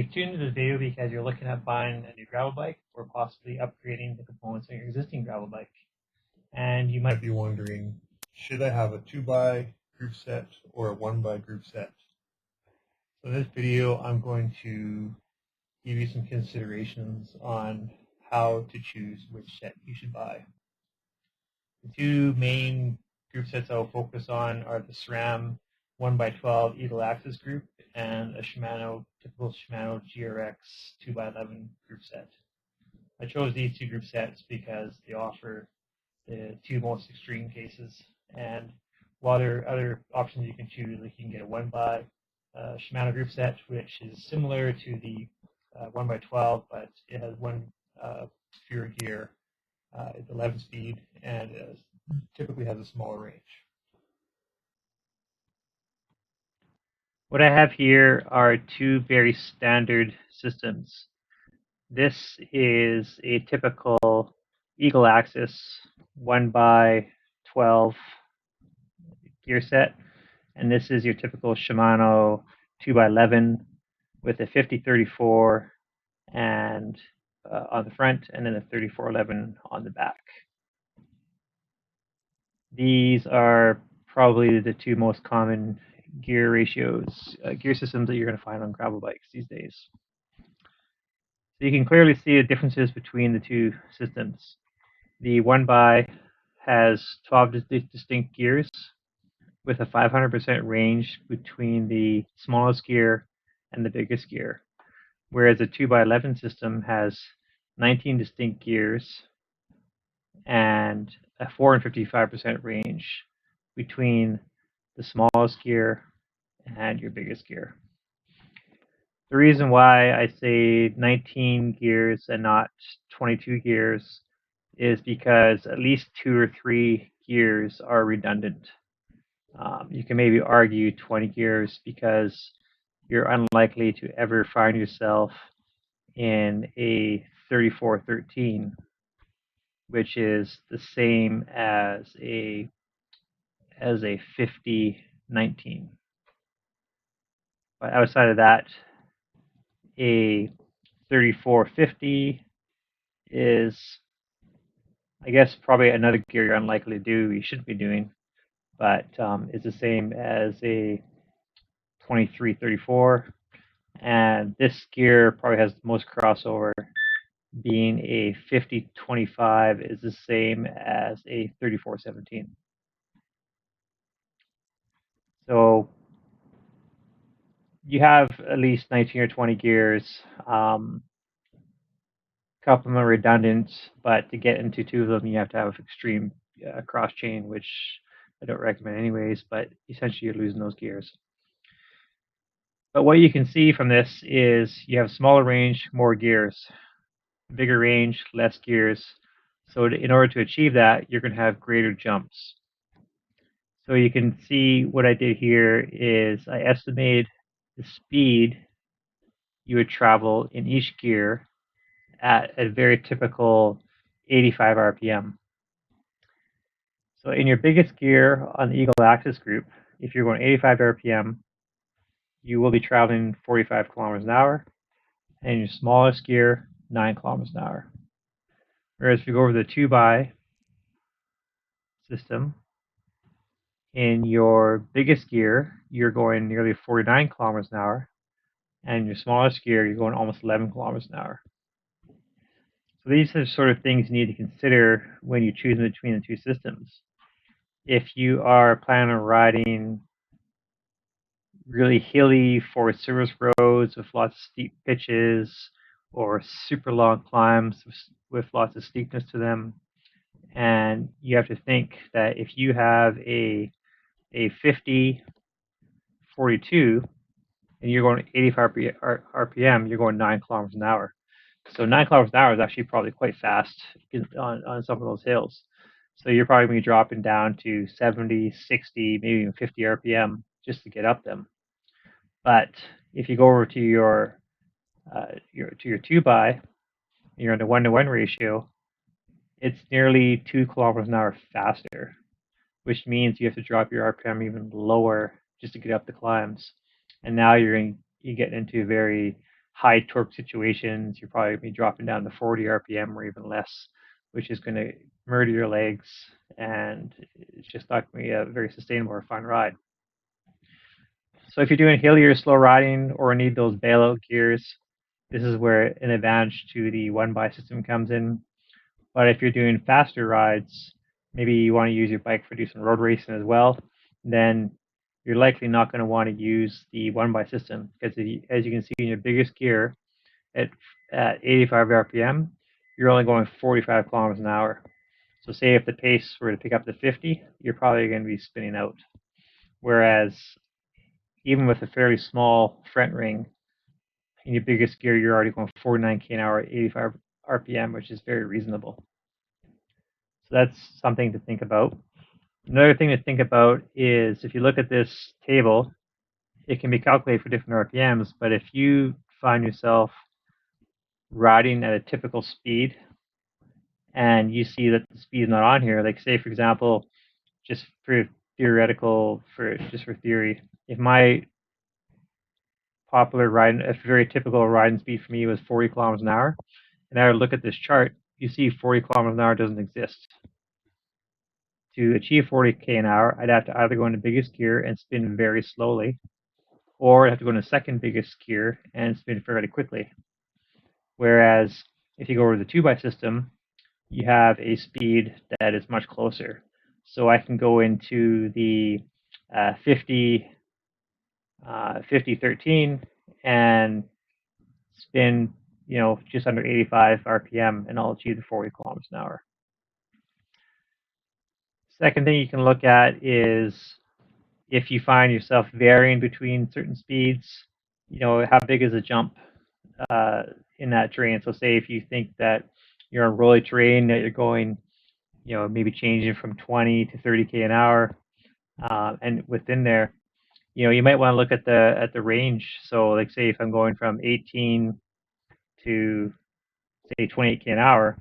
You've tuned into this video because you're looking at buying a new gravel bike or possibly upgrading the components on your existing gravel bike. And you might be wondering, should I have a 2x group set or a 1x group set? So in this video, I'm going to give you some considerations on how to choose which set you should buy. The two main group sets I'll focus on are the SRAM 1x12 Eagle Axis group and a typical Shimano GRX 2x11 group set. I chose these two group sets because they offer the two most extreme cases, and while there are other options you can choose, like you can get a 1x Shimano group set, which is similar to the 1x12, but it has one fewer gear. It's 11 speed and typically has a smaller range. What I have here are two very standard systems. This is a typical Eagle Axis 1x12 gear set, and this is your typical Shimano 2x11 with a 50-34 and on the front, and then a 34-11 on the back. These are probably the two most common gear ratios, gear systems that you're going to find on gravel bikes these days. So you can clearly see the differences between the two systems. The 1x has 12 distinct gears with a 500% range between the smallest gear and the biggest gear, whereas the 2x11 system has 19 distinct gears and a 455% range between the smallest gear and your biggest gear. The reason why I say 19 gears and not 22 gears is because at least 2 or 3 gears are redundant. You can maybe argue 20 gears because you're unlikely to ever find yourself in a 34-13, which is the same as a 50-19. But outside of that, a 34-50 is, I guess, probably another gear you're unlikely to do, you shouldn't be doing, but it's the same as a 23-34. And this gear probably has the most crossover, being a 50-25 is the same as a 34-17. So you have at least 19 or 20 gears. A couple of them are redundant, but to get into two of them, you have to have extreme cross chain, which I don't recommend anyways, but essentially you're losing those gears. But what you can see from this is you have smaller range, more gears. Bigger range, less gears. So in order to achieve that, you're going to have greater jumps. So you can see what I did here is I estimated the speed you would travel in each gear at a very typical 85 RPM. So in your biggest gear on the Eagle Axis group, if you're going 85 RPM, you will be traveling 45 kilometers an hour, and in your smallest gear, 9 kilometers an hour. Whereas if you go over the 2x system, in your biggest gear, you're going nearly 49 kilometers an hour, and in your smallest gear, you're going almost 11 kilometers an hour. So these are the sort of things you need to consider when you choose between the two systems. If you are planning on riding really hilly Forest Service roads with lots of steep pitches or super long climbs with lots of steepness to them, and you have to think that if you have a 50-42 and you're going 85 RPM, you're going 9 kilometers an hour. So 9 kilometers an hour is actually probably quite fast on some of those hills. So you're probably going to be dropping down to 70, 60, maybe even 50 RPM just to get up them. But if you go over to your 2x, you're in a 1-to-1 ratio, it's nearly 2 kilometers an hour faster, which means you have to drop your RPM even lower just to get up the climbs. And now you get into very high torque situations, you're probably going to be dropping down to 40 RPM or even less, which is going to murder your legs, and it's just not going to be a very sustainable or fun ride. So if you're doing hillier, slow riding or need those bailout gears, this is where an advantage to the one-by system comes in. But if you're doing faster rides, maybe you want to use your bike for do some road racing as well, then you're likely not going to want to use the one-by system because as you can see in your biggest gear at 85 RPM, you're only going 45 kilometers an hour. So say if the pace were to pick up to 50, you're probably going to be spinning out. Whereas even with a fairly small front ring, in your biggest gear, you're already going 49 k an hour at 85 RPM, which is very reasonable. So that's something to think about. Another thing to think about is if you look at this table, it can be calculated for different RPMs, but if you find yourself riding at a typical speed and you see that the speed is not on here, like say for example, just for theoretical, just for theory, if my popular riding, a very typical riding speed for me was 40 kilometers an hour, and I would look at this chart, you see 40 kilometers an hour doesn't exist. To achieve 40k an hour, I'd have to either go into biggest gear and spin very slowly, or I'd have to go into second biggest gear and spin fairly quickly. Whereas if you go over the 2x system, you have a speed that is much closer. So I can go into the 50, 13 and spin, just under 85 RPM, and I'll achieve the 40 kilometers an hour. Second thing you can look at is if you find yourself varying between certain speeds, how big is a jump in that terrain. So say if you think that you're on rolly terrain, that you're going, maybe changing from 20 to 30k an hour, and within there, you might want to look at the range. So like say if I'm going from 18 to say 28k an hour,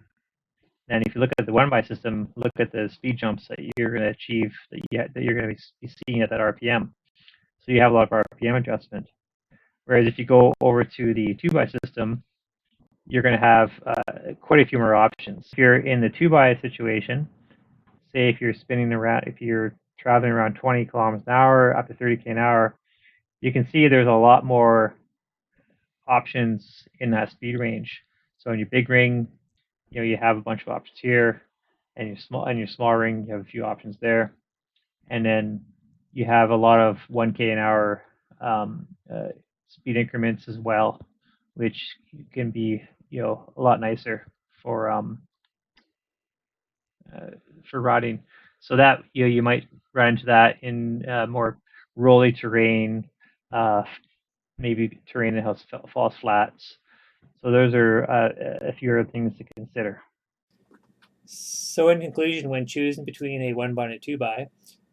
then if you look at the one by system, look at the speed jumps that you're going to achieve, that you're going to be seeing at that RPM. So you have a lot of RPM adjustment. Whereas if you go over to the 2 by system, you're going to have quite a few more options. If you're in the 2 by situation, say if you're spinning around, if you're traveling around 20 kilometers an hour up to 30k an hour, you can see there's a lot more options in that speed range. So in your big ring, you have a bunch of options here, and your small ring, you have a few options there, and then you have a lot of 1k an hour speed increments as well, which can be a lot nicer for riding. So that you might run into that in more rolly terrain, maybe terrain that has false flats. So those are a few other things to consider. So in conclusion, when choosing between a 1 by and a 2 by,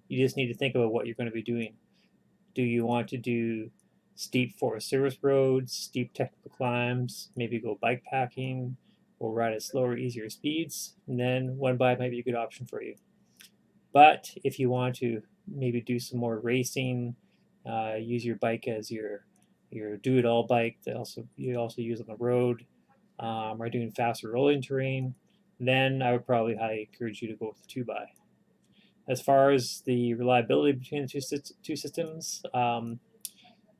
you just need to think about what you're going to be doing. Do you want to do steep forest service roads, steep technical climbs, maybe go bike packing, or ride at slower, easier speeds? And then 1 by might be a good option for you. But if you want to maybe do some more racing, use your bike as your do-it-all bike that you also use on the road, or doing faster rolling terrain, then I would probably highly encourage you to go with the 2 by. As far as the reliability between the two systems,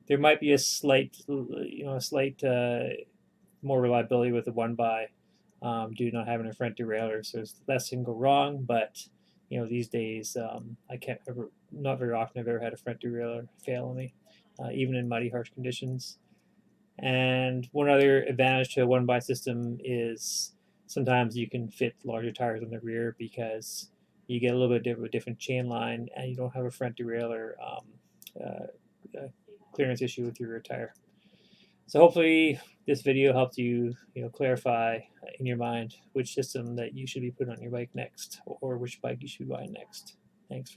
there might be a slight more reliability with the 1 by due to not having a front derailleur, so it's less can go wrong. But these days, not very often I've ever had a front derailleur fail on me, even in muddy, harsh conditions. And one other advantage to a 1 by system is sometimes you can fit larger tires on the rear because you get a little bit of a different chain line and you don't have a front derailleur clearance issue with your rear tire. So hopefully this video helped you, clarify in your mind which system that you should be putting on your bike next, or which bike you should be buying next. Thanks.